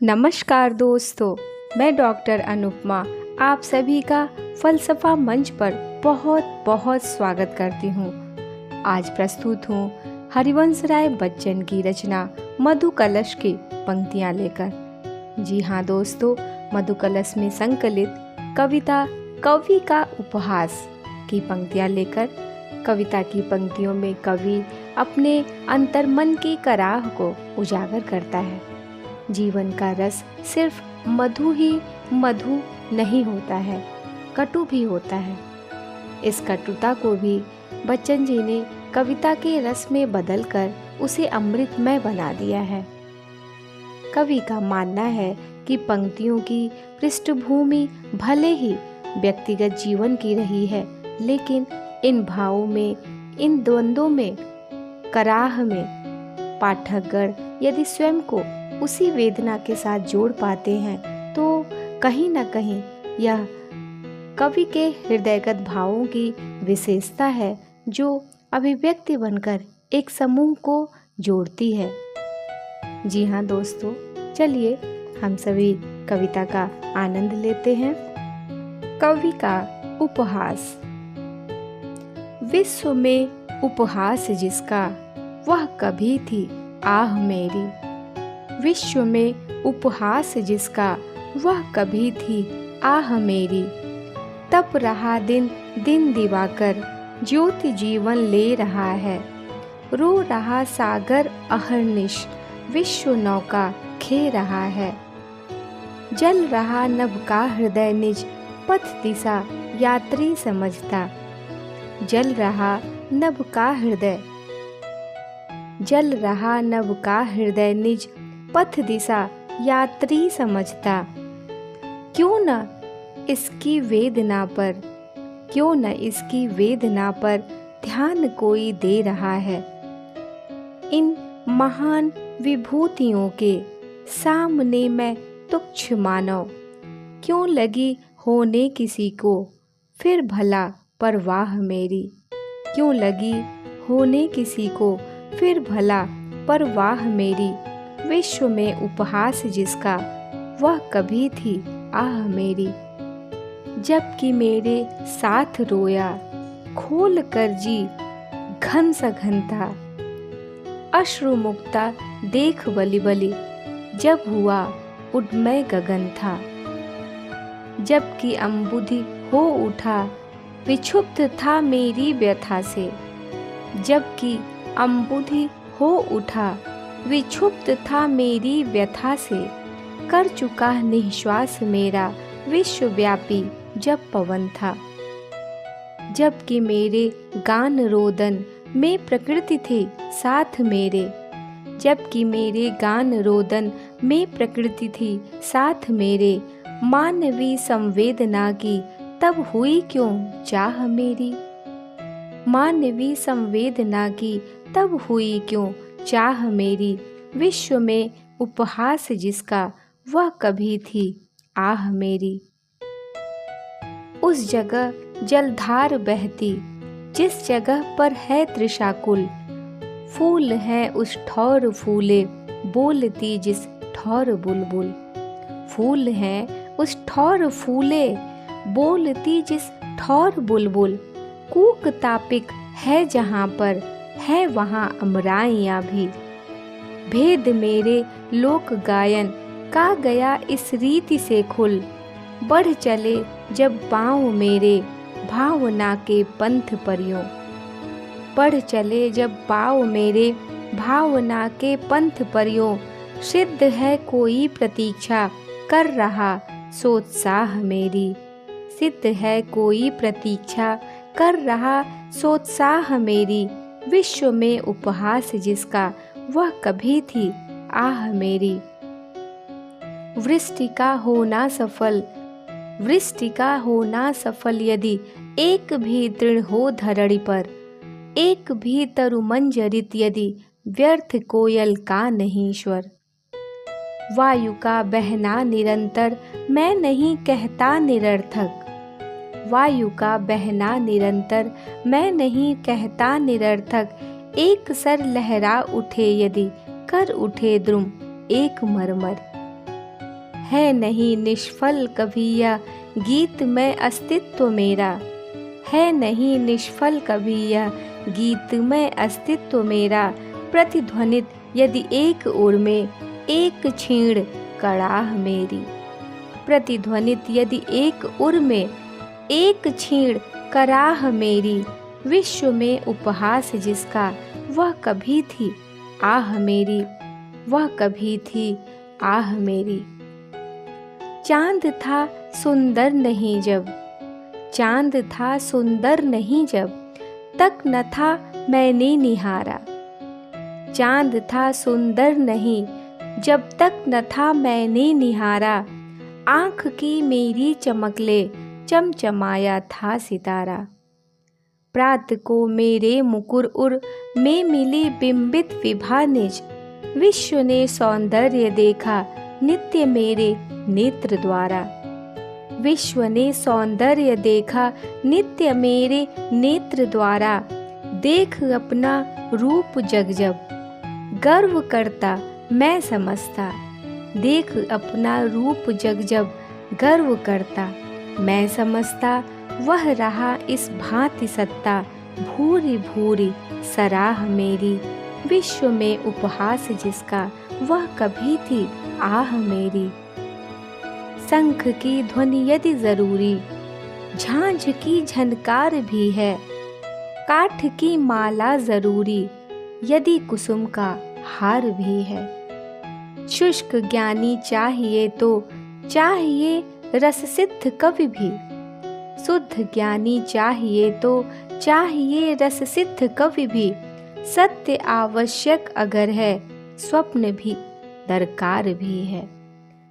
नमस्कार दोस्तों, मैं डॉक्टर अनुपमा आप सभी का फ़लसफ़ा मंच पर बहुत बहुत स्वागत करती हूँ। आज प्रस्तुत हूँ हरिवंश राय बच्चन की रचना मधु कलश की पंक्तियाँ लेकर। जी हाँ दोस्तों, मधु कलश में संकलित कविता कवि का उपहास की पंक्तियाँ लेकर कविता की पंक्तियों में कवि अपने अंतर्मन की कराह को उजागर करता है। जीवन का रस सिर्फ मधु ही मधु नहीं होता है, कटु भी होता है। इस कटुता को भी बच्चन जी ने कविता के रस में बदलकर उसे अमृतमय बना दिया है। कवि का मानना है कि पंक्तियों की पृष्ठभूमि भले ही व्यक्तिगत जीवन की रही है, लेकिन इन भावों में, इन द्वंद्वों में, कराह में पाठकगण यदि स्वयं को उसी वेदना के साथ जोड़ पाते हैं तो कहीं न कहीं यह कवि के हृदयगत भावों की विशेषता है जो अभिव्यक्ति बनकर एक समूह को जोड़ती है। जी हाँ दोस्तों, चलिए हम सभी कविता का आनंद लेते हैं। कवि का उपहास। विश्व में उपहास जिसका वह कभी थी आह मेरी। विश्व में उपहास जिसका वह कभी थी आह मेरी। तप रहा दिन दिन दिवाकर ज्योति जीवन ले रहा है। रो रहा सागर अहर्निश विश्व नौका खे रहा है। जल रहा नभ का हृदय निज पथ दिशा यात्री समझता। जल रहा नभ का हृदय, जल रहा नभ का हृदय निज पथ दिशा यात्री समझता। क्यों न इसकी वेदना पर, क्यों न इसकी वेदना पर ध्यान कोई दे रहा है। इन महान विभूतियों के सामने मैं तुच्छ मानव। क्यों लगी होने किसी को फिर भला परवाह मेरी। क्यों लगी होने किसी को फिर भला परवाह मेरी। विश्व में उपहास जिसका वह कभी थी आह मेरी। जबकि मेरे साथ रोया खोल कर जी घन सा घन था। अश्रु मुक्ता देख बलि बलि जब हुआ उड्मय गगन था। जबकि अम्बुधि हो उठा विक्षुब्ध था मेरी व्यथा से। जबकि अम्बुधि हो उठा विक्षुब्ध था मेरी व्यथा से। कर चुका निश्वास मेरा विश्वव्यापी जब पवन था। जबकि मेरे गान रोदन में प्रकृति थी साथ मेरे। जबकि मेरे गान रोदन में प्रकृति थी साथ मेरे। मानवी संवेदना की तब हुई क्यों चाह मेरी। मानवी संवेदना की तब हुई क्यों चाह मेरी। विश्व में उपहास जिसका वह कभी थी आह मेरी। उस जगह जलधार बहती जिस जगह पर है त्रिशाकुल। फूल है उस ठौर फूले बोलती जिस ठौर बुलबुल। फूल है उस ठौर फूले बोलती जिस ठौर बुलबुल। कूक तापिक है जहाँ पर है वहाँ अमराइयाँ भी। भेद मेरे लोक गायन का गया इस रीति से खुल। बढ़ चले जब पाँव मेरे भावना के पंथ परियों। बढ़ चले जब पाँव मेरे भावना के पंथ परियों। सिद्ध है कोई प्रतीक्षा कर रहा सोत्साह मेरी। सिद्ध है कोई प्रतीक्षा कर रहा सोत्साह मेरी। विश्व में उपहास जिसका वह कभी थी आह मेरी। वृष्टि का होना सफल, वृष्टि का होना सफल यदि एक भी तृण हो धरणी पर। एक भी तरु मंजरित यदि व्यर्थ कोयल का नहीं स्वर। वायु का बहना निरंतर मैं नहीं कहता निरर्थक। वायु का बहना निरंतर मैं नहीं कहता निरर्थक। एक सर लहरा उठे यदि कर उठे द्रुम एक मरमर। है नहीं निष्फल कभी यह गीत में अस्तित्व मेरा, है नहीं निष्फल कभी यह गीत में अस्तित्व मेरा। प्रतिध्वनित यदि एक ओर में एक छीण कड़ाह मेरी, प्रतिध्वनित यदि एक उर में एक छीण कराह मेरी। विश्व में उपहास जिसका वह कभी थी आह मेरी, वह कभी थी आह मेरी। चांद था सुंदर नहीं जब, चांद था सुंदर नहीं जब तक न था मैंने निहारा। चांद था सुंदर नहीं जब तक न था मैंने निहारा। आँख की मेरी चमकले चमचमाया था सितारा। प्रात को मेरे मुकुर उर में मिली बिंबित विभा निज। विश्व ने सौंदर्य देखा नित्य मेरे नेत्र द्वारा। विश्व ने सौंदर्य देखा नित्य मेरे नेत्र द्वारा। देख अपना रूप जग जब गर्व करता मैं समझता। देख अपना रूप जग जब गर्व करता मैं समझता। वह रहा इस भांति सत्ता भूरी भूरी सराह मेरी। विश्व में उपहास जिसका वह कभी थी आह मेरी। शंख की ध्वनि यदि जरूरी झांझ की झनकार भी है। काठ की माला जरूरी यदि कुसुम का हार भी है। शुष्क ज्ञानी चाहिए तो चाहिए रस सिद्ध कवि भी। शुद्ध ज्ञानी चाहिए तो चाहिए रस सिद्ध कवि भी। सत्य आवश्यक अगर है स्वप्न भी दरकार भी है।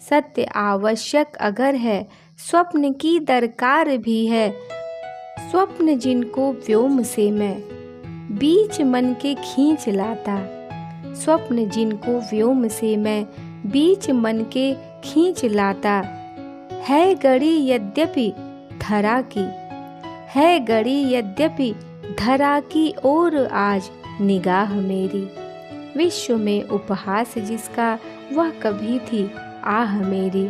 सत्य आवश्यक अगर है स्वप्न की दरकार भी है। स्वप्न जिनको व्योम से मैं बीच मन के खींच लाता। स्वप्न जिनको व्योम से मैं बीच मन के खींच लाता। है गड़ी यद्यपि धरा की, है गड़ी यद्यपि धरा की ओर आज निगाह मेरी। विश्व में उपहास जिसका वह कभी थी आह मेरी।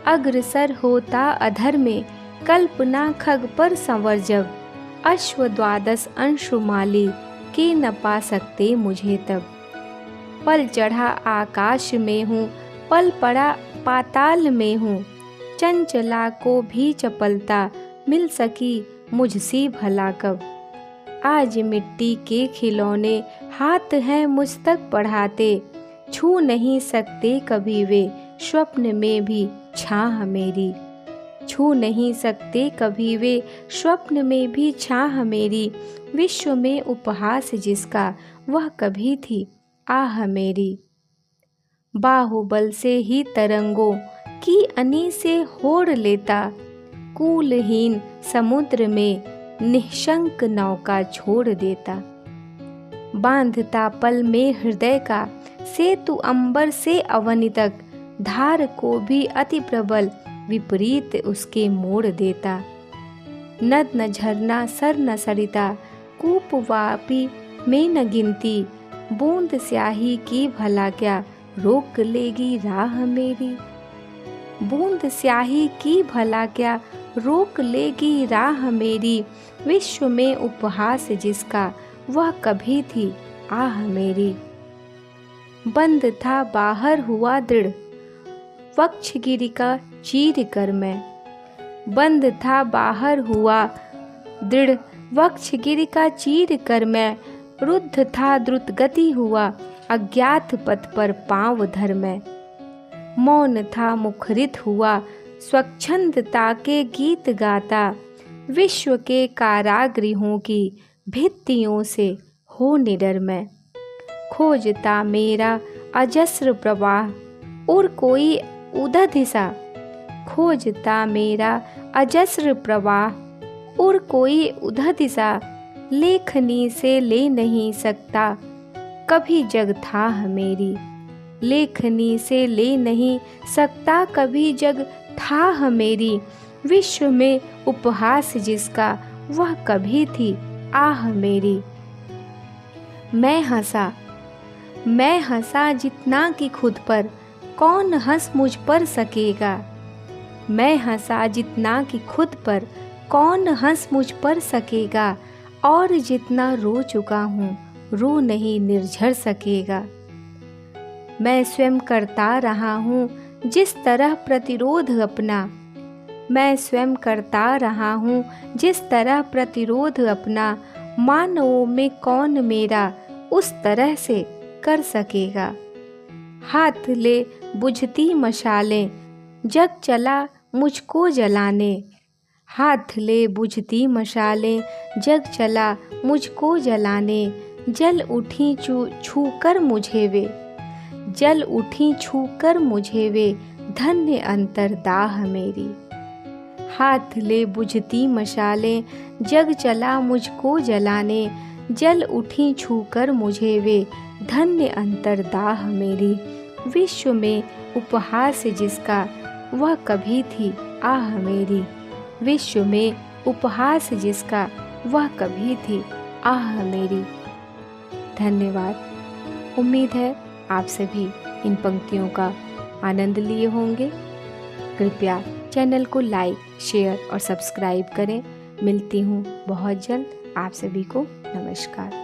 अग्रसर होता अधर में कल्पना खग पर संवर जब। अश्व द्वादश अंशुमाली के न पा सकते मुझे तब। पल चढ़ा आकाश में हूँ, पल पड़ा पाताल में हूँ। चंचला को भी चपलता मिल सकी मुझसे भला कब। आज मिट्टी के खिलौने हाथ हैं मुझ तक बढ़ाते। छू नहीं सकते कभी वे स्वप्न में भी छाह मेरी। छू नहीं सकते कभी वे स्वप्न में भी छाह मेरी। विश्व में उपहास जिसका वह कभी थी आह मेरी। बाहुबल से ही तरंगों की अनी से होड़ लेता। कूलहीन समुद्र में निःशंक नौका छोड़ देता। बांधता पल में हृदय का सेतु अंबर से अवनि तक। धार को भी अति प्रबल विपरीत उसके मोड़ देता। नद न झरना सर न सरिता कूप वापी में न गिनती। बूंद स्याही की भला क्या रोक लेगी राह मेरी। बूंद स्याही की भला क्या रोक लेगी राह मेरी। विश्व में उपहास जिसका वह कभी थी आह मेरी। बंद था बाहर हुआ दृढ़ वक्षगिरि का चीर कर मैं। बंद था बाहर हुआ दृढ़ वक्षगिरि का चीर कर मैं। रुद्ध था द्रुत गति हुआ अज्ञात पथ पर पांव धर मैं। मौन था मुखरित हुआ स्वच्छंदता के गीत गाता। विश्व के कारागृहों की भित्तियों से हो निडर मैं। खोजता मेरा अजस्र प्रवाह और कोई उदा दिशा। खोजता मेरा अजस्र प्रवाह और कोई उदा दिशा। लेखनी से ले नहीं सकता कभी जग था मेरी। लेखनी से ले नहीं सकता कभी जग था मेरी। विश्व में उपहास जिसका वह कभी थी आह मेरी। मैं हंसा जितना कि खुद पर कौन हंस मुझ पर सकेगा। मैं हंसा जितना कि खुद पर, कौन हंस मुझ पर सकेगा। और जितना रो चुका हूँ, रो नहीं निर्झर सकेगा। मैं स्वयं करता रहा हूँ जिस तरह प्रतिरोध अपना, मैं स्वयं करता रहा हूँ जिस तरह प्रतिरोध अपना। मानवों में कौन मेरा उस तरह से कर सकेगा। हाथ ले बुझती मशालें, जग चला मुझको जलाने। हाथ ले बुझती मशालें, जग चला मुझको जलाने। जल उठी छू कर मुझे वे, जल उठी छू कर मुझे वे, धन्य अंतरदाह मेरी। हाथ ले बुझती मशालें, जग चला मुझको जलाने। जल उठी छू कर मुझे वे, धन्य अंतरदाह मेरी। विश्व में उपहास जिसका, वह कभी थी आह मेरी। विश्व में उपहास जिसका, वह कभी थी आह मेरी। धन्यवाद। उम्मीद है आप सभी इन पंक्तियों का आनंद लिए होंगे। कृपया चैनल को लाइक, शेयर और सब्सक्राइब करें। मिलती हूँ बहुत जल्द। आप सभी को नमस्कार।